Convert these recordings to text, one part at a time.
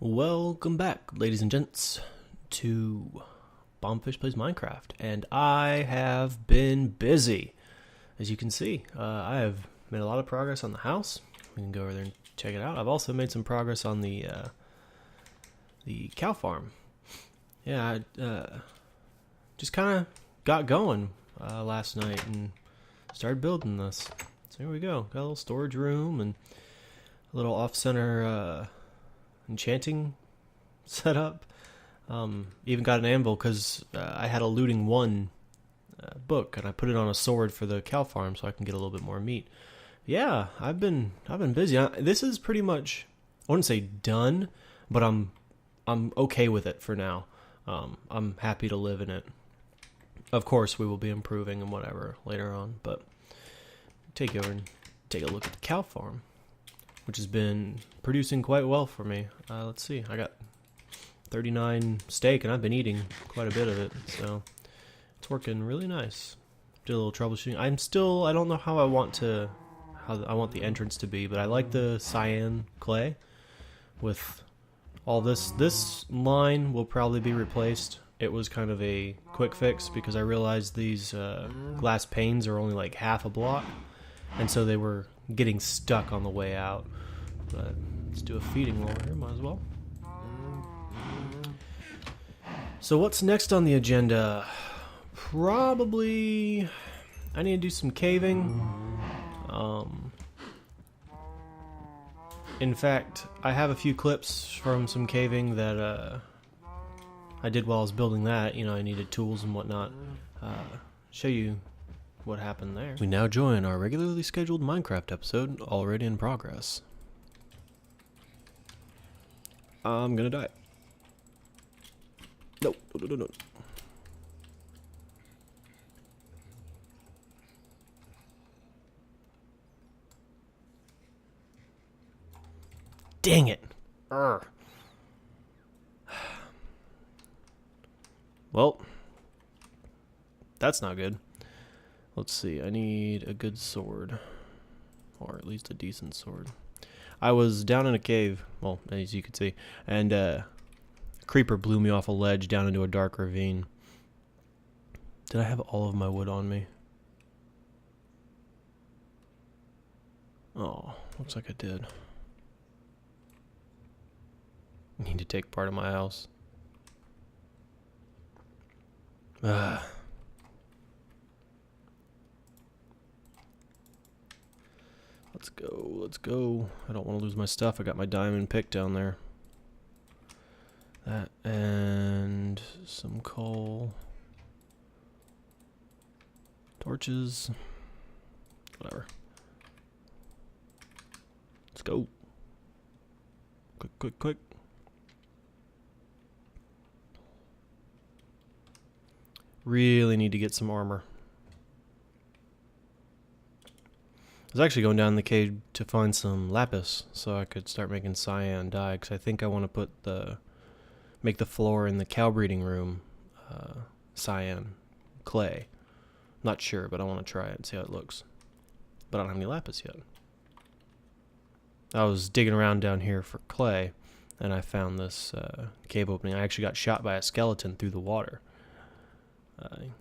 Welcome back, ladies and gents, to BombFish Plays Minecraft, and I have been busy. As you can see, I have made a lot of progress on the house. We can go over there and check it out. I've also made some progress on the cow farm. Yeah, I just kind of got going last night and started building this. So here we go. Got a little storage room and a little off-center enchanting setup. Even got an anvil because I had a looting one book and I put it on a sword for the cow farm so I can get a little bit more meat. Yeah, I've been busy. This is pretty much, I wouldn't say done, but I'm okay with it for now. I'm happy to live in it. Of course, we will be improving and whatever later on, but take you over and take a look at the cow farm, which has been producing quite well for me. Let's see, I got 39 steak, and I've been eating quite a bit of it, so it's working really nice. Did a little troubleshooting. I don't know how I want the entrance to be, but I like the cyan clay with all this. This line will probably be replaced. It was kind of a quick fix because I realized these glass panes are only like half a block, and so they were getting stuck on the way out. But let's do a feeding while we're here, might as well. So what's next on the agenda? Probably I need to do some caving. In fact, I have a few clips from some caving that I did while I was building that. You know, I needed tools and whatnot. Show you what happened there. We now join our regularly scheduled Minecraft episode, already in progress. I'm gonna die. No. Dang it. Well, that's not good. Let's see, I need a good sword. Or at least a decent sword. I was down in a cave, well, as you can see, and a creeper blew me off a ledge down into a dark ravine. Did I have all of my wood on me? Oh, looks like I did. I need to take part of my house. Let's go. I don't want to lose my stuff. I got my diamond pick down there. That and some coal. Torches. Whatever. Let's go. Quick. Really need to get some armor. I was actually going down in the cave to find some lapis so I could start making cyan dye, because I think I want to make the floor in the cow breeding room cyan clay. Not sure, but I want to try it and see how it looks. But I don't have any lapis yet. I was digging around down here for clay, and I found this cave opening. I actually got shot by a skeleton through the water.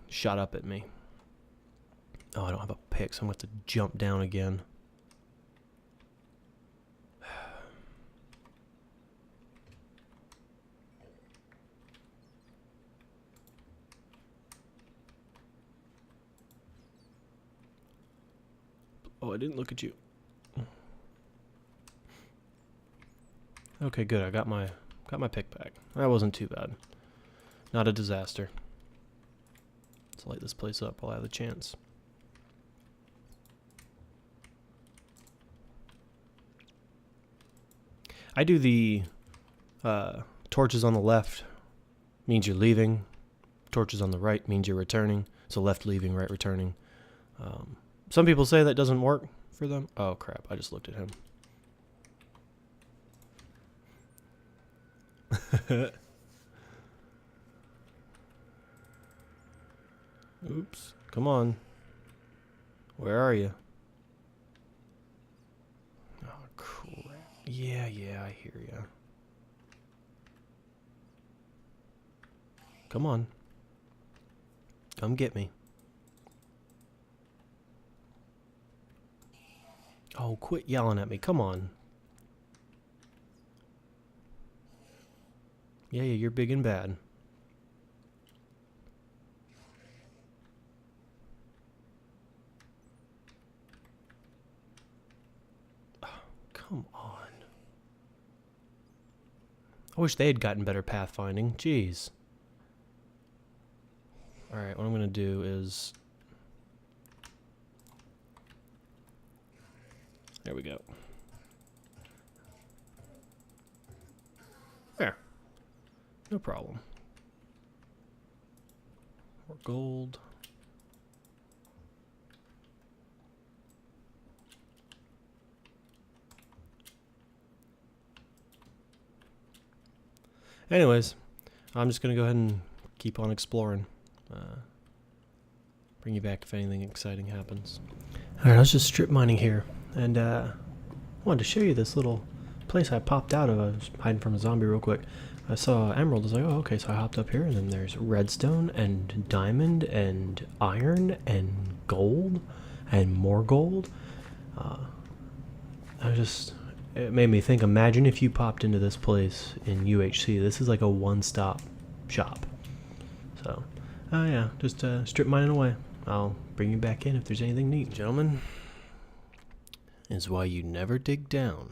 Shot up at me. Oh, I don't have a pick, so I'm going to have to jump down again. Oh, I didn't look at you. Okay, good. I got my pick back. That wasn't too bad. Not a disaster. Let's light this place up while I have the chance. I do the torches on the left means you're leaving. Torches on the right means you're returning. So left leaving, right returning. Some people say that doesn't work for them. Oh crap, I just looked at him. Oops, come on. Where are you? Oh crap. Yeah, I hear ya. Come on. Come get me. Oh, quit yelling at me. Come on. Yeah, you're big and bad. Oh, come on. I wish they had gotten better pathfinding. Jeez. Alright, what I'm going to do is... There we go. There. No problem. More gold. Anyways, I'm just going to go ahead and keep on exploring. Bring you back if anything exciting happens. Alright, I was just strip mining here, and I wanted to show you this little place I popped out of. I was hiding from a zombie real quick. I saw emerald. I was like, oh, okay, so I hopped up here, and then there's redstone, and diamond, and iron, and gold, and more gold. It made me think, imagine if you popped into this place in UHC. This is like a one-stop shop. So, yeah, just strip mining away. I'll bring you back in if there's anything neat. Gentlemen, is why you never dig down.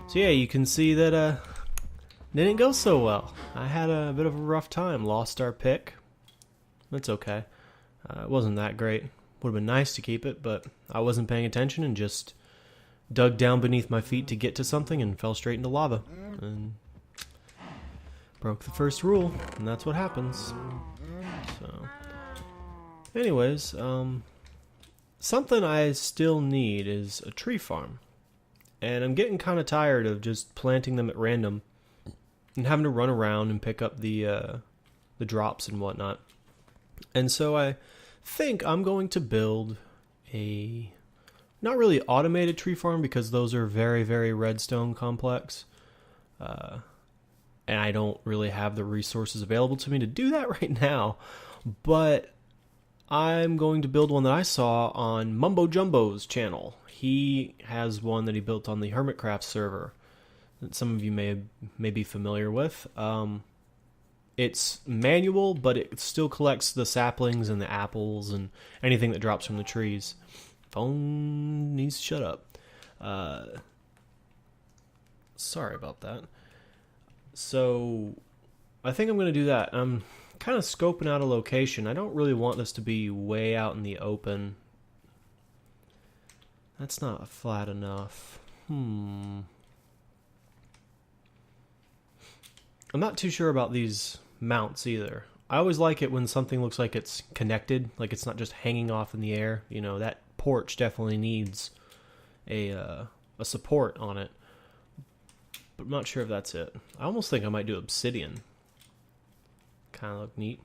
So yeah, you can see that didn't go so well. I had a bit of a rough time. Lost our pick. That's okay. It wasn't that great. Would have been nice to keep it, but I wasn't paying attention and just dug down beneath my feet to get to something and fell straight into lava. And broke the first rule, and that's what happens. So, anyways, something I still need is a tree farm. And I'm getting kind of tired of just planting them at random and having to run around and pick up the drops and whatnot. And so I think I'm going to build a not really automated tree farm because those are very, very redstone complex. And I don't really have the resources available to me to do that right now. But I'm going to build one that I saw on Mumbo Jumbo's channel. He has one that he built on the Hermitcraft server that some of you may be familiar with. It's manual, but it still collects the saplings and the apples and anything that drops from the trees. Phone needs to shut up. Sorry about that. So, I think I'm going to do that. I'm kind of scoping out a location. I don't really want this to be way out in the open. That's not flat enough. I'm not too sure about these mounts either. I always like it when something looks like it's connected, like it's not just hanging off in the air. You know, that porch definitely needs a support on it. But I'm not sure if that's it. I almost think I might do obsidian. Kind of look neat.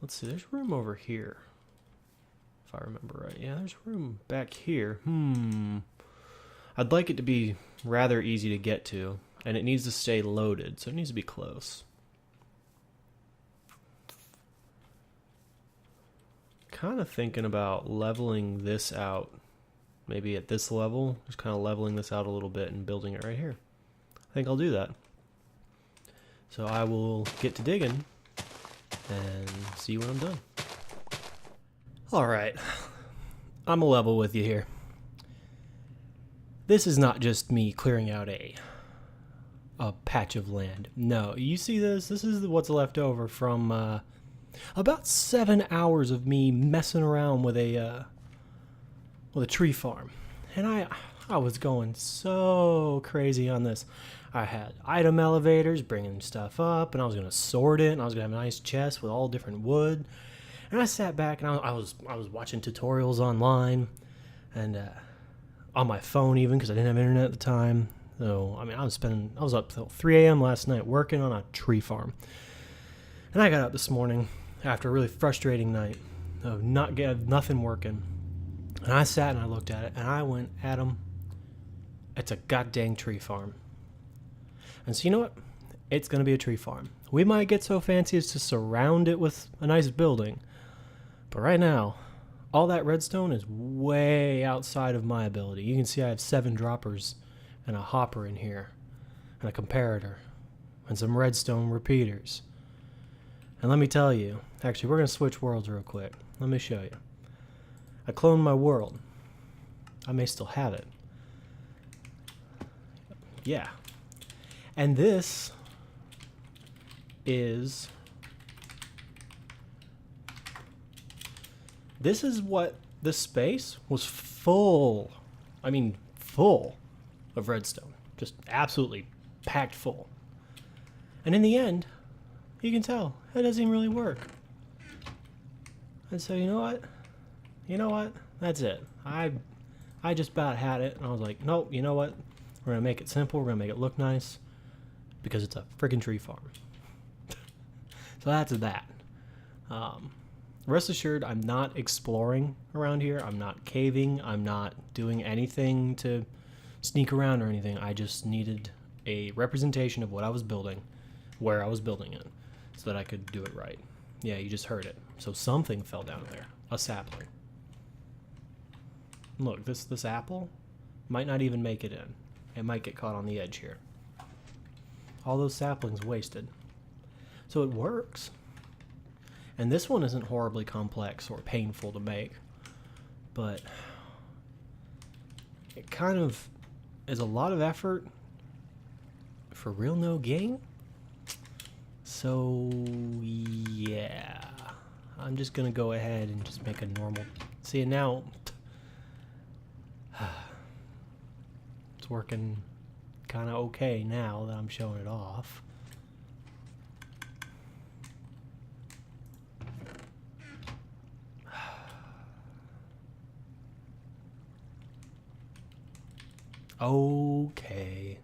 Let's see, there's room over here. If I remember right. Yeah, there's room back here. I'd like it to be rather easy to get to. And it needs to stay loaded, so it needs to be close. Kind of thinking about leveling this out. Maybe at this level. Just kind of leveling this out a little bit and building it right here. I think I'll do that. So I will get to digging and see when I'm done. Alright. I'm a level with you here. This is not just me clearing out a patch of land. No, you see this? This is what's left over from about 7 hours of me messing around with a tree farm. And I was going so crazy on this. I had item elevators bringing stuff up, and I was going to sort it, and I was going to have a nice chest with all different wood. And I sat back, and I was watching tutorials online, and on my phone even, because I didn't have internet at the time. So, I mean, I was up till 3 a.m. last night working on a tree farm. And I got up this morning after a really frustrating night, of nothing working. And I sat and I looked at it and I went, Adam, it's a goddamn tree farm. And so you know what? It's going to be a tree farm. We might get so fancy as to surround it with a nice building. But right now, all that redstone is way outside of my ability. You can see I have 7 droppers and a hopper in here, and a comparator, and some redstone repeaters. And let me tell you, actually, we're going to switch worlds real quick. Let me show you. I cloned my world. I may still have it. Yeah. And this is what the space was full. I mean, full of redstone. Just absolutely packed full. And in the end, you can tell it doesn't even really work. And so you know what? You know what? That's it. I just about had it, and I was like, nope, you know what? We're gonna make it simple, we're gonna make it look nice, because it's a freaking tree farm. So that's that. Rest assured, I'm not exploring around here. I'm not caving. I'm not doing anything to sneak around or anything. I just needed a representation of what I was building, where I was building it, so that I could do it right. Yeah, you just heard it. So something fell down there. A sapling. Look, this apple might not even make it in. It might get caught on the edge here. All those saplings wasted. So it works. And this one isn't horribly complex or painful to make, but it kind of is a lot of effort for real no gain. So yeah, I'm just gonna go ahead and just make a normal. See, now it's working kind of okay now that I'm showing it off. Okay,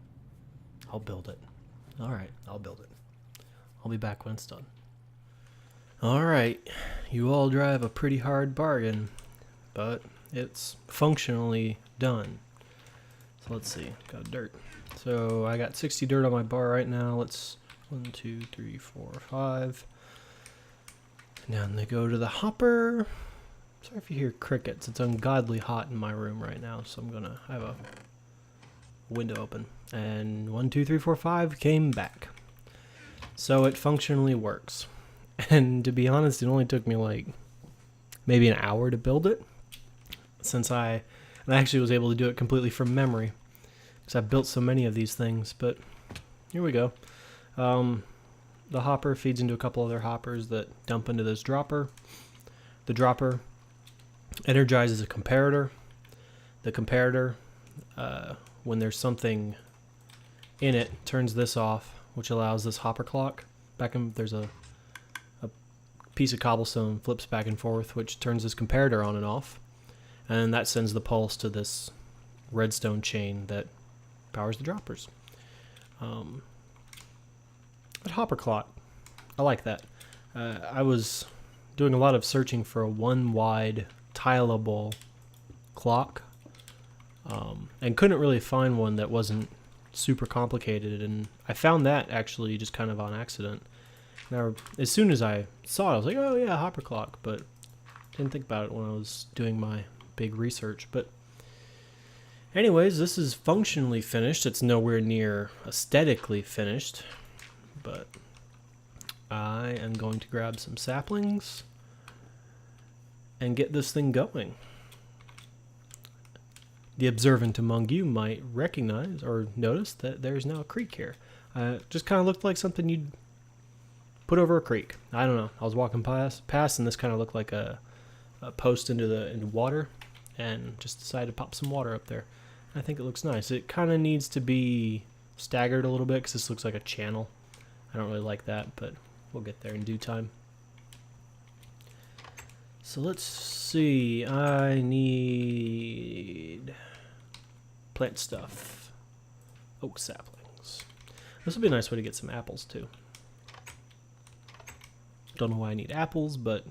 I'll build it. Alright, I'll build it. I'll be back when it's done. Alright, you all drive a pretty hard bargain, but it's functionally done. So let's see, got dirt. So I got 60 dirt on my bar right now. Let's 1, 2, 3, 4, 5. And then they go to the hopper. Sorry if you hear crickets. It's ungodly hot in my room right now, so I'm gonna have a window open. And 1, 2, 3, 4, 5 came back. So it functionally works. And to be honest, it only took me like maybe an hour to build it, since I actually was able to do it completely from memory, because I've built so many of these things. But here we go. The hopper feeds into a couple other hoppers that dump into this dropper. The dropper energizes a comparator. The comparator, when there's something in it, turns this off, which allows this hopper clock back in. There's a piece of cobblestone flips back and forth, which turns this comparator on and off, and that sends the pulse to this redstone chain that powers the droppers. That hopper clock, I like that. I was doing a lot of searching for a one-wide tileable clock, and couldn't really find one that wasn't super complicated, and I found that actually just kind of on accident. Now, as soon as I saw it, I was like, oh yeah, hopper clock, but didn't think about it when I was doing my big research. But anyways, this is functionally finished. It's nowhere near aesthetically finished, but I am going to grab some saplings and get this thing going. The observant among you might recognize or notice that there's now a creek here. Just kind of looked like something you'd put over a creek. I don't know. I was walking past and this kind of looked like a post into water, and just decided to pop some water up there. I think it looks nice. It kind of needs to be staggered a little bit because this looks like a channel. I don't really like that, but we'll get there in due time. So let's see. I need plant stuff. Oak saplings. This would be a nice way to get some apples too. Don't know why I need apples, but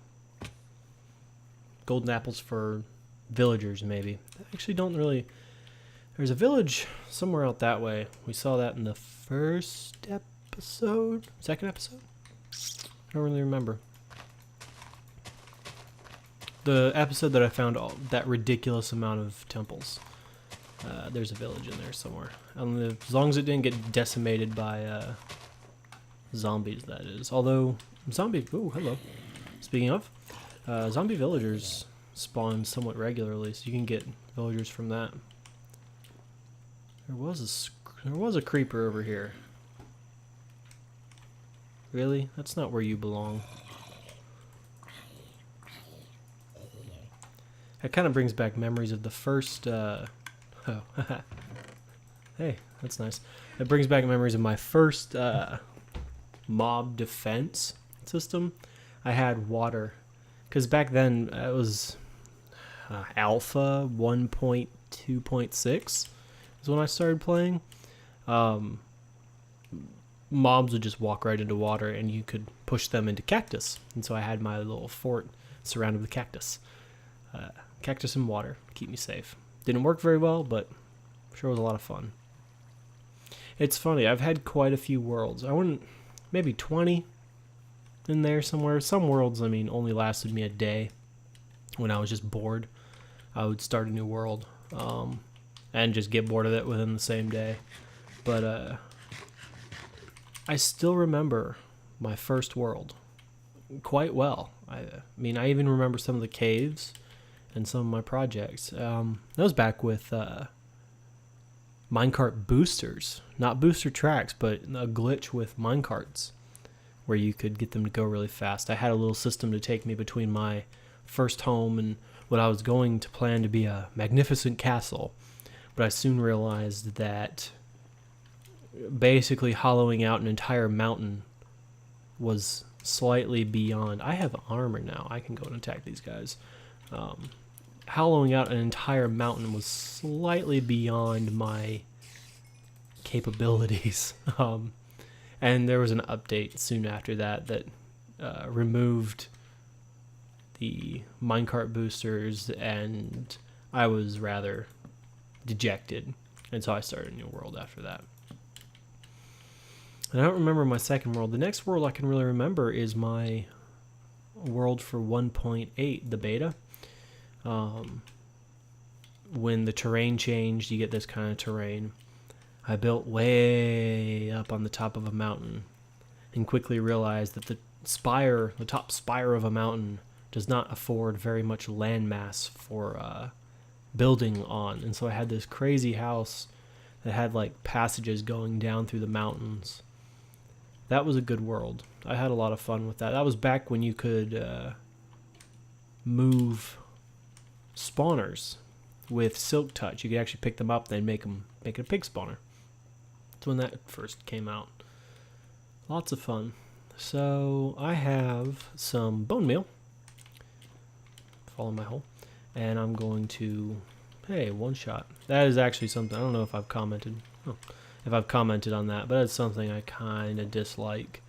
golden apples for villagers, maybe. I actually don't really... There's a village somewhere out that way. We saw that in the first episode? Second episode? I don't really remember. The episode that I found that ridiculous amount of temples. There's a village in there somewhere. As long as it didn't get decimated by zombies, that is. Although, zombie... Oh, hello. Speaking of, zombie villagers spawn somewhat regularly, so you can get villagers from that. There was a creeper over here. Really? That's not where you belong. That kind of brings back memories of the first, oh, hey, that's nice. It brings back memories of my first, mob defense system. I had water. Because back then, it was Alpha 1.2.6 is when I started playing. Mobs would just walk right into water, and you could push them into cactus. And so I had my little fort surrounded with cactus. Cactus and water, keep me safe. Didn't work very well, but sure was a lot of fun. It's funny, I've had quite a few worlds. I wouldn't, maybe 20 in there somewhere. Some worlds, I mean, only lasted me a day. When I was just bored, I would start a new world and just get bored of it within the same day. But I still remember my first world quite well. I mean, I even remember some of the caves and some of my projects. That was back with minecart boosters. Not booster tracks, but a glitch with minecarts where you could get them to go really fast. I had a little system to take me between my first home and what I was going to plan to be a magnificent castle. But I soon realized that basically hollowing out an entire mountain was slightly beyond... I have armor now. I can go and attack these guys. Hollowing out an entire mountain was slightly beyond my capabilities. And there was an update soon after that removed the minecart boosters, and I was rather dejected. And so I started a new world after that. And I don't remember my second world. The next world I can really remember is my world for 1.8, the beta. When the terrain changed, you get this kind of terrain. I built way up on the top of a mountain and quickly realized that the top spire of a mountain does not afford very much landmass for building on. And so I had this crazy house that had like passages going down through the mountains. That was a good world. I had a lot of fun with that. That was back when you could move spawners with silk touch. You could actually pick them up, then make it a pig spawner. That's when that first came out. Lots of fun. So I have some bone meal. Follow my hole. And I'm going to, hey, one shot. That is actually something, I don't know if I've commented. If I've commented on that, but it's something I kind of dislike,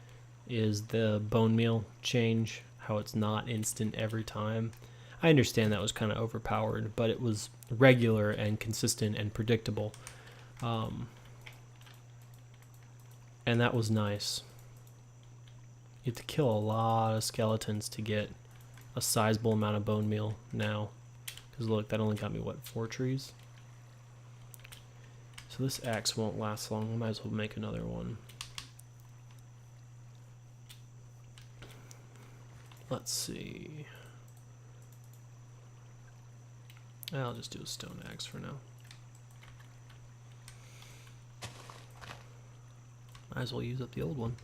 is the bone meal change, how it's not instant every time. I understand that was kind of overpowered, but it was regular and consistent and predictable. And that was nice. You have to kill a lot of skeletons to get a sizable amount of bone meal now. Because look, that only got me, what, 4 trees? So this axe won't last long. I might as well make another one. Let's see. I'll just do a stone axe for now. Might as well use up the old one.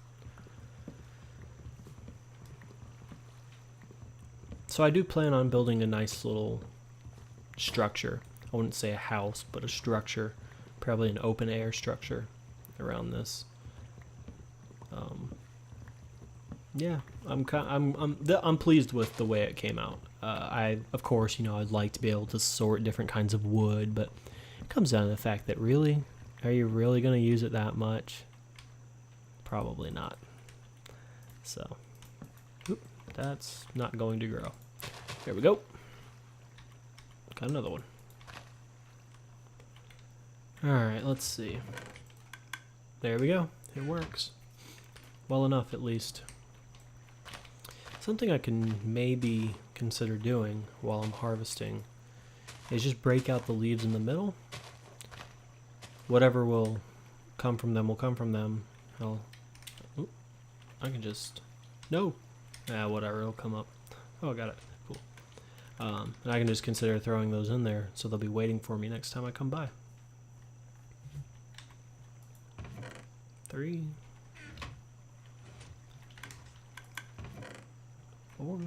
So I do plan on building a nice little structure. I wouldn't say a house, but a structure. Probably an open air structure around this. Yeah, I'm pleased with the way it came out. Of course, I'd like to be able to sort different kinds of wood, but it comes down to the fact that really, are you really going to use it that much? Probably not. So, that's not going to grow. There we go. got another one. Alright, let's see. There we go. It works. Well enough, at least. Something I can maybe consider doing while I'm harvesting is just break out the leaves in the middle. Whatever will come from them will come from them. I can just... No! Whatever, it'll come up. Oh, I got it. Cool. And I can just consider throwing those in there so they'll be waiting for me next time I come by. 3, 4.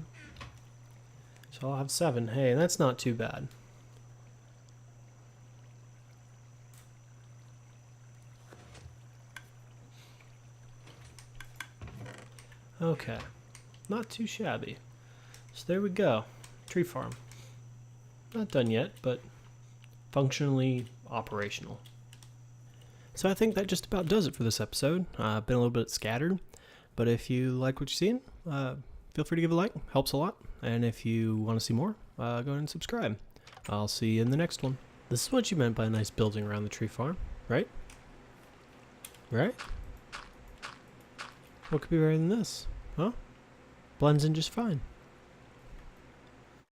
So I'll have 7. Hey, that's not too bad. Okay, not too shabby. So there we go. Tree farm. Not done yet, but functionally operational. So I think that just about does it for this episode. Been a little bit scattered, but if you like what you've seen, feel free to give a like. Helps a lot. And if you want to see more, go ahead and subscribe. I'll see you in the next one. This is what you meant by a nice building around the tree farm, right? Right? What could be better than this? Huh? Blends in just fine.